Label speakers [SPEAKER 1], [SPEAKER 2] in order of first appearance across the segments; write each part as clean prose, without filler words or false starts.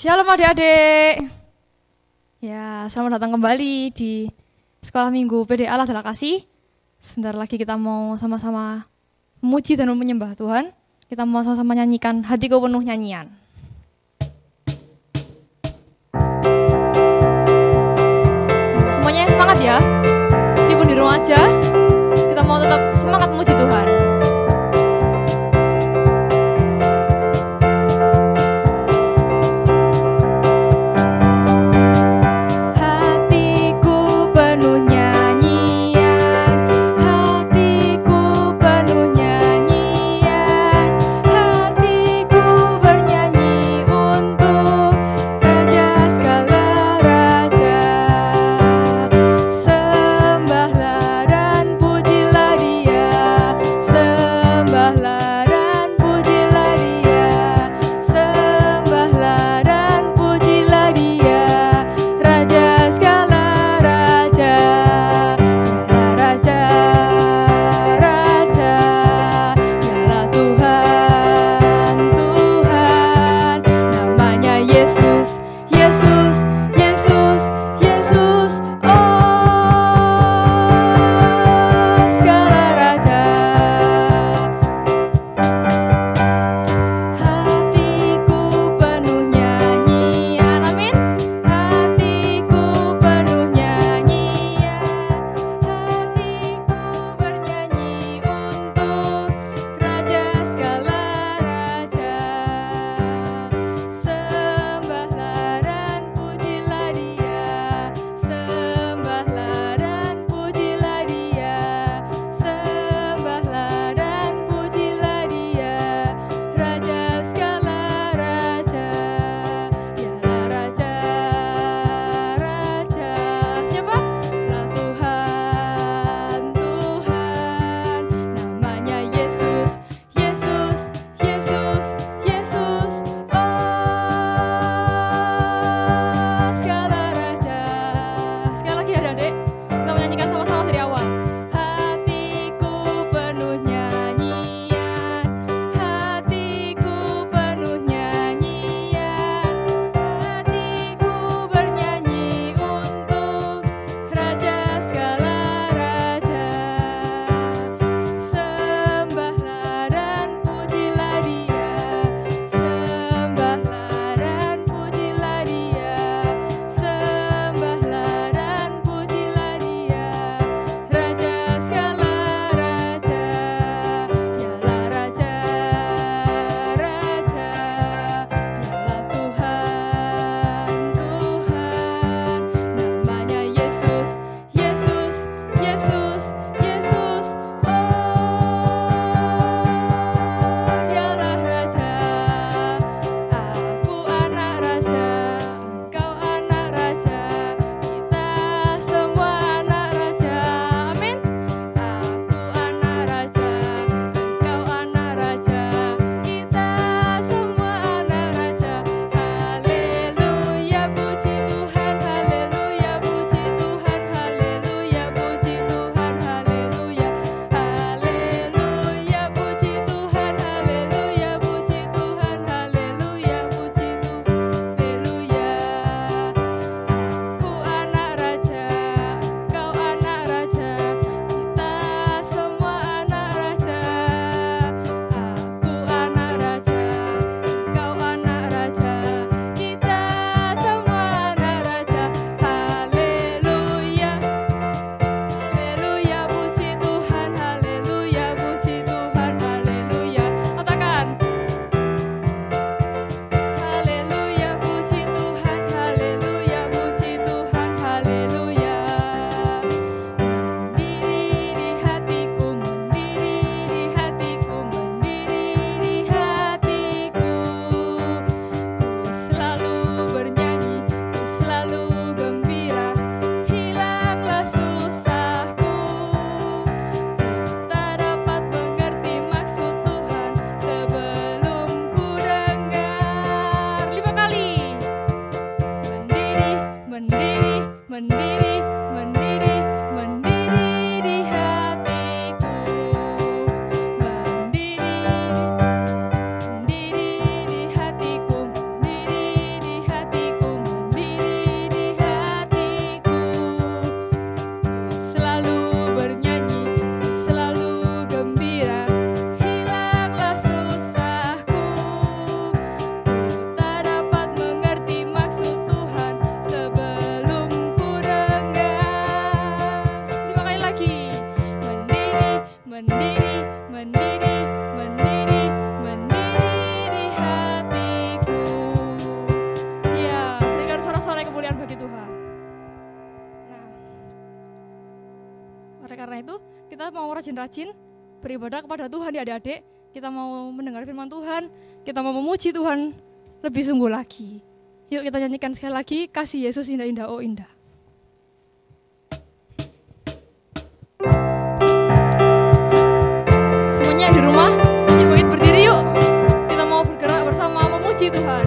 [SPEAKER 1] Shalom adik-adik. Ya, selamat datang kembali di Sekolah Minggu PD Allah Adalah Kasih. Sebentar lagi kita mau sama-sama memuji dan menyembah Tuhan. Kita mau sama-sama nyanyikan Hatiku Penuh Nyanyian. Ya, semuanya semangat ya. Meskipun di rumah aja, kita mau tetap semangat memuji Tuhan.
[SPEAKER 2] Sembahlah dan pujilah Dia.
[SPEAKER 1] Oleh karena itu, kita mau rajin-rajin beribadah kepada Tuhan ya adik-adik. Kita mau mendengar firman Tuhan, kita mau memuji Tuhan lebih sungguh lagi. Yuk kita nyanyikan sekali lagi, kasih Yesus indah-indah, oh indah. Semuanya yang di rumah, yuk bangkit berdiri yuk. Kita mau bergerak bersama memuji Tuhan.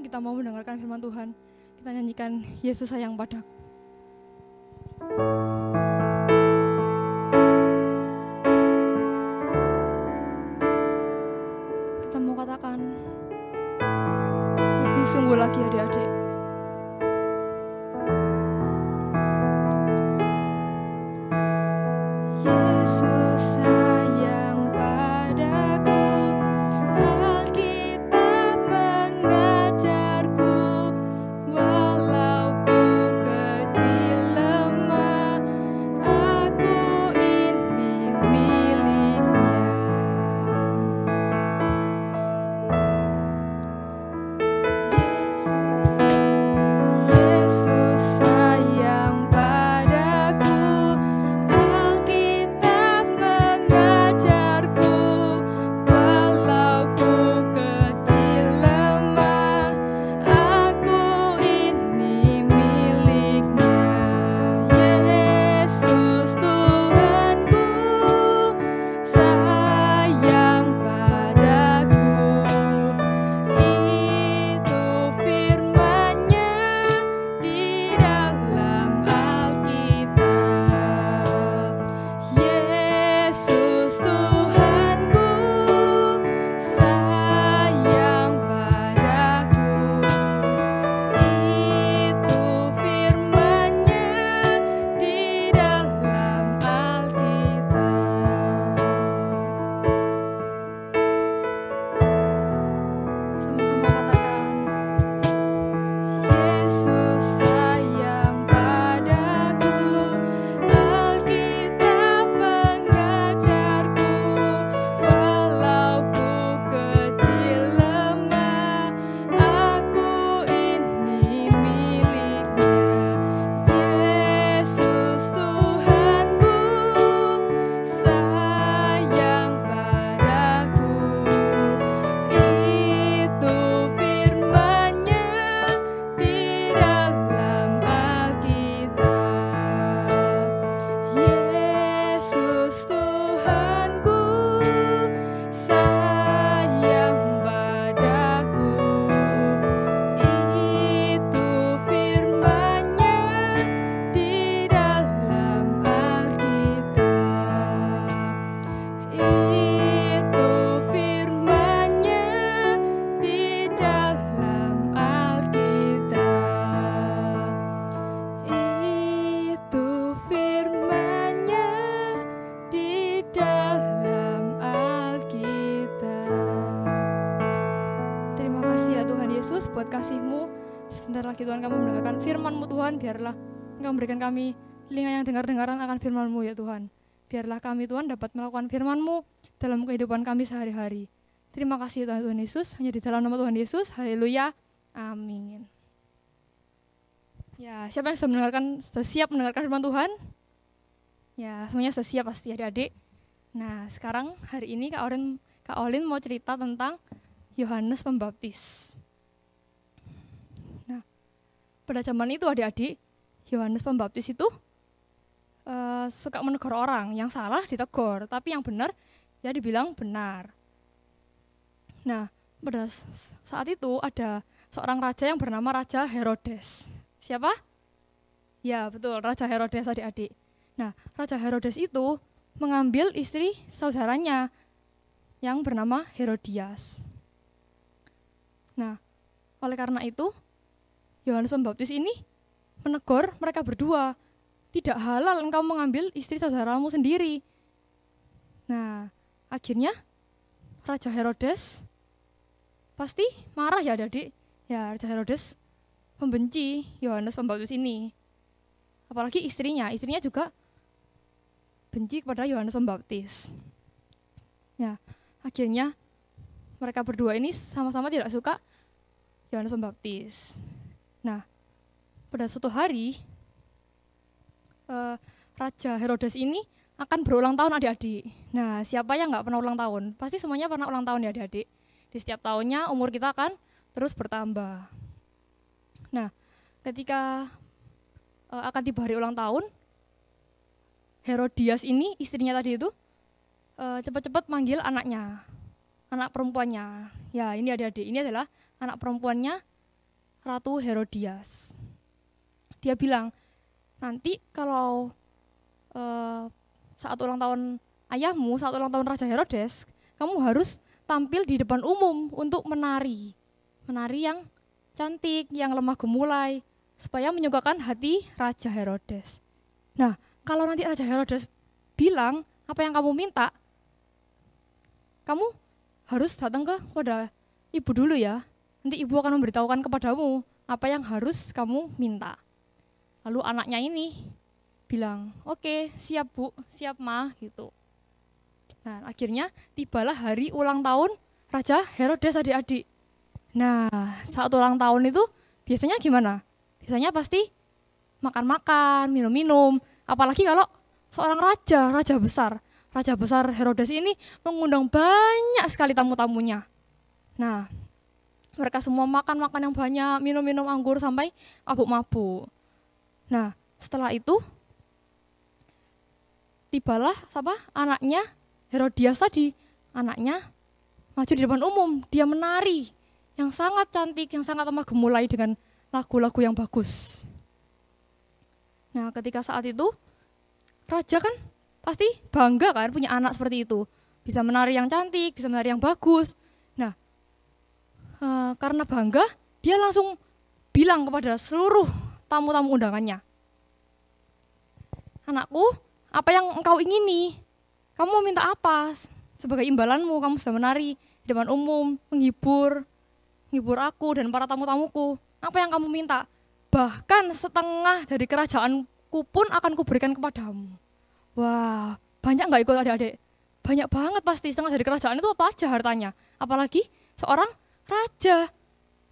[SPEAKER 1] Kita mau mendengarkan firman Tuhan. Kita nyanyikan Yesus sayang padaku. Kita mau katakan lebih sungguh lagi adik-adik. Yesus sayang padaku. lagi Tuhan kami mendengarkan firman-Mu Tuhan, biarlah Engkau memberikan kami telinga yang dengar-dengaran akan firman-Mu ya Tuhan. Biarlah kami Tuhan dapat melakukan firman-Mu dalam kehidupan kami sehari-hari. Terima kasih Tuhan Yesus, hanya di dalam nama Tuhan Yesus, haleluya, amin. Ya, siapa yang sudah siap mendengarkan firman Tuhan? Ya, semuanya sudah siap pasti adik-adik. Nah, sekarang hari ini Kak Olin mau cerita tentang Yohanes Pembaptis. Nah, pada zaman itu adik-adik, Yohanes Pembaptis itu suka menegur orang, yang salah ditegur, tapi yang benar ya dibilang benar. Nah, pada saat itu ada seorang raja yang bernama Raja Herodes. Siapa? Ya, betul, Raja Herodes adik-adik. Nah, Raja Herodes itu mengambil istri saudaranya yang bernama Herodias. Nah, oleh karena itu, Yohanes Pembaptis ini menegur mereka berdua, tidak halal engkau mengambil istri saudaramu sendiri. Nah, akhirnya Raja Herodes pasti marah ya adik. Ya, Raja Herodes membenci Yohanes Pembaptis ini. Apalagi istrinya juga benci kepada Yohanes Pembaptis. Ya, akhirnya mereka berdua ini sama-sama tidak suka Yohanes Pembaptis. Nah, pada suatu hari Raja Herodes ini akan berulang tahun adik-adik. Nah, siapa yang nggak pernah ulang tahun? Pasti semuanya pernah ulang tahun ya adik-adik. Di setiap tahunnya umur kita akan terus bertambah. Nah, ketika akan tiba hari ulang tahun, Herodias ini, istrinya tadi itu, cepat-cepat manggil anaknya, anak perempuannya. Ya, ini adik-adik, ini adalah anak perempuannya Ratu Herodias. Dia bilang, nanti kalau saat ulang tahun ayahmu, saat ulang tahun Raja Herodes, kamu harus tampil di depan umum untuk menari. Menari yang cantik, yang lemah gemulai, supaya menyukakan hati Raja Herodes. Nah, kalau nanti Raja Herodes bilang, apa yang kamu minta, kamu harus datang kepada ibu dulu ya. Nanti ibu akan memberitahukan kepadamu apa yang harus kamu minta. Lalu anaknya ini bilang, oke, siap bu, siap ma, gitu. Nah, akhirnya tibalah hari ulang tahun Raja Herodes adik-adik. Nah, saat ulang tahun itu biasanya gimana? Biasanya pasti makan-makan, minum-minum. Apalagi kalau seorang raja besar. Raja besar Herodes ini mengundang banyak sekali tamu-tamunya. Nah, mereka semua makan-makan yang banyak, minum-minum anggur sampai mabuk-mabuk. Nah, setelah itu tibalah anaknya Herodias tadi. Anaknya maju di depan umum, dia menari yang sangat cantik, yang sangat lemah gemulai dengan lagu-lagu yang bagus. Nah, ketika saat itu raja kan pasti bangga kan punya anak seperti itu, bisa menari yang cantik, bisa menari yang bagus. Nah, karena bangga, dia langsung bilang kepada seluruh tamu-tamu undangannya, anakku, apa yang engkau ingini? Kamu mau minta apa? Sebagai imbalanmu, kamu sudah menari di depan umum, menghibur aku dan para tamu-tamuku. Apa yang kamu minta? Bahkan setengah dari kerajaanku pun akan kuberikan kepadamu. Wah, banyak nggak ikut adik-adik? Banyak banget pasti, setengah dari kerajaan itu apa aja hartanya. Apalagi seorang raja.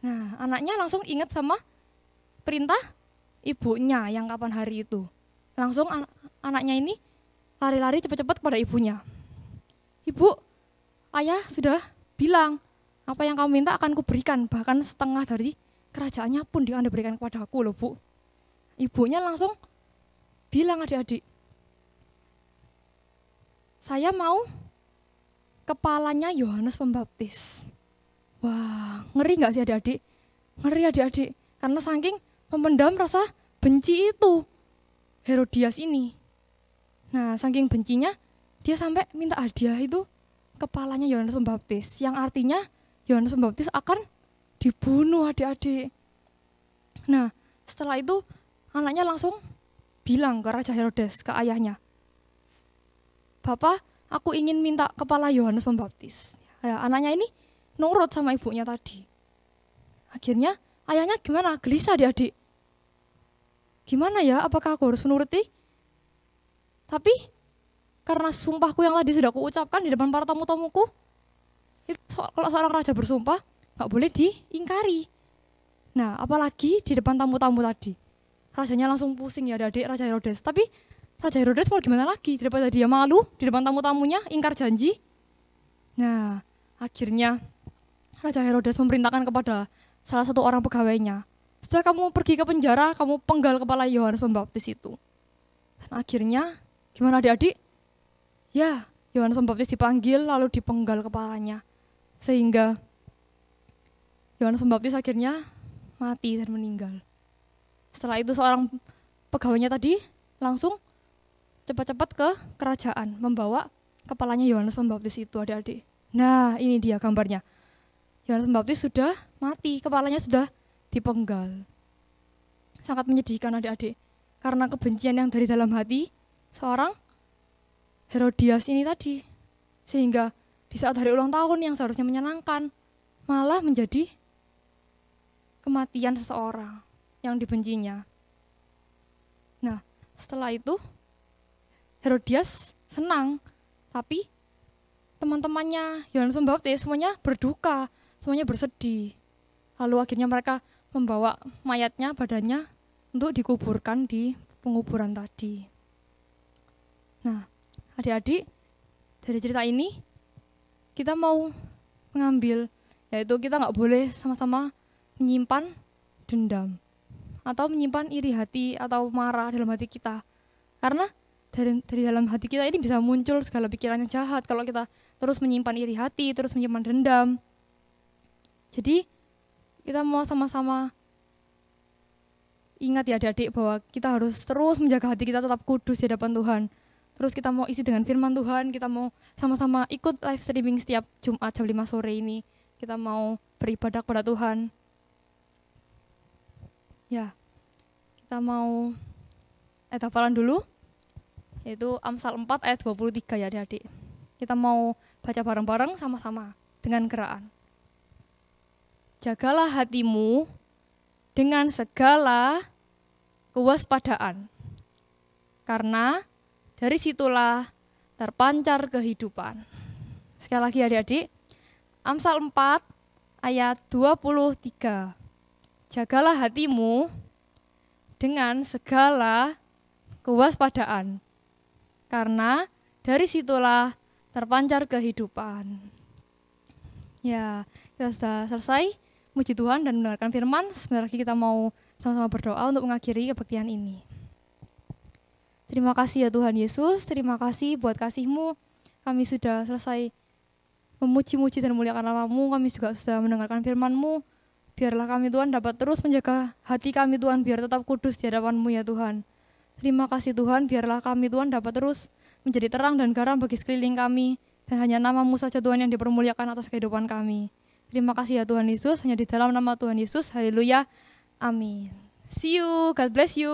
[SPEAKER 1] Nah, anaknya langsung ingat sama perintah ibunya yang kapan hari itu. Langsung anaknya ini lari-lari cepat-cepat kepada ibunya. Ibu, ayah sudah bilang, apa yang kamu minta akan kuberikan, bahkan setengah dari kerajaannya pun dia akan diberikan kepada aku loh bu. Ibunya langsung bilang adik-adik, saya mau kepalanya Yohanes Pembaptis. Wah, ngeri gak sih adik-adik? Ngeri adik-adik, karena saking memendam rasa benci itu Herodias ini. Nah, saking bencinya, dia sampai minta hadiah itu kepalanya Yohanes Pembaptis, yang artinya Yohanes Pembaptis akan dibunuh adik-adik. Nah, setelah itu anaknya langsung bilang ke Raja Herodes, ke ayahnya, Bapak, aku ingin minta kepala Yohanes Pembaptis. Ya, anaknya ini nurut sama ibunya tadi. Akhirnya Ayahnya gimana? Gelisah adik-adik. Gimana ya, apakah aku harus menuruti? Tapi karena sumpahku yang tadi sudah kuucapkan di depan para tamu-tamuku, itu kalau seorang raja bersumpah, gak boleh diingkari. Nah, apalagi di depan tamu-tamu tadi. Rajanya langsung pusing ya adik, Raja Herodes. Tapi Raja Herodes mau gimana lagi, daripada dia malu di depan tamu-tamunya, ingkar janji. Nah, akhirnya Raja Herodes memerintahkan kepada salah satu orang pegawainya, sudah kamu pergi ke penjara, kamu penggal kepala Yohanes Pembaptis itu. Dan akhirnya, gimana adik-adik? Ya, Yohanes Pembaptis dipanggil lalu dipenggal kepalanya. Sehingga Yohanes Pembaptis akhirnya mati dan meninggal. Setelah itu seorang pegawainya tadi langsung cepat-cepat ke kerajaan membawa kepalanya Yohanes Pembaptis itu adik-adik. Nah, ini dia gambarnya. Yohanes Pembaptis sudah mati, kepalanya sudah dipenggal. Sangat menyedihkan adik-adik. Karena kebencian yang dari dalam hati seorang Herodias ini tadi. Sehingga di saat hari ulang tahun yang seharusnya menyenangkan, malah menjadi kematian seseorang yang dibencinya. Nah, setelah itu Herodias senang, tapi teman-temannya Yohanes Pembaptis semuanya berduka, semuanya bersedih. Lalu akhirnya mereka membawa mayatnya, badannya untuk dikuburkan di penguburan tadi. Nah, adik-adik, dari cerita ini kita mau mengambil, yaitu kita nggak boleh sama-sama menyimpan dendam atau menyimpan iri hati atau marah dalam hati kita. Karena dari dalam hati kita ini bisa muncul segala pikiran yang jahat kalau kita terus menyimpan iri hati, terus menyimpan dendam. Jadi kita mau sama-sama ingat ya adik-adik bahwa kita harus terus menjaga hati kita tetap kudus di hadapan Tuhan. Terus kita mau isi dengan firman Tuhan, kita mau sama-sama ikut live streaming setiap Jumat jam 5 sore ini. Kita mau beribadah kepada Tuhan. Ya, kita mau hafalan dulu, yaitu Amsal 4 ayat 23 ya adik-adik. Kita mau baca bareng-bareng sama-sama dengan geraan. Jagalah hatimu dengan segala kewaspadaan, karena dari situlah terpancar kehidupan. Sekali lagi adik-adik, Amsal 4 ayat 23. Jagalah hatimu dengan segala kewaspadaan, karena dari situlah terpancar kehidupan. Ya, kita sudah selesai muji Tuhan dan mendengarkan firman. Sebentar lagi kita mau sama-sama berdoa untuk mengakhiri kebaktian ini. Terima kasih ya Tuhan Yesus, terima kasih buat kasih-Mu. Kami sudah selesai memuji-muji dan memuliakan nama-Mu, kami juga sudah mendengarkan firman-Mu. Biarlah kami Tuhan dapat terus menjaga hati kami Tuhan, biar tetap kudus di hadapan-Mu ya Tuhan. Terima kasih Tuhan, biarlah kami Tuhan dapat terus menjadi terang dan garam bagi sekeliling kami, dan hanya nama-Mu saja Tuhan yang dipermuliakan atas kehidupan kami. Terima kasih ya Tuhan Yesus, hanya di dalam nama Tuhan Yesus, haleluya, amin. See you, God bless you.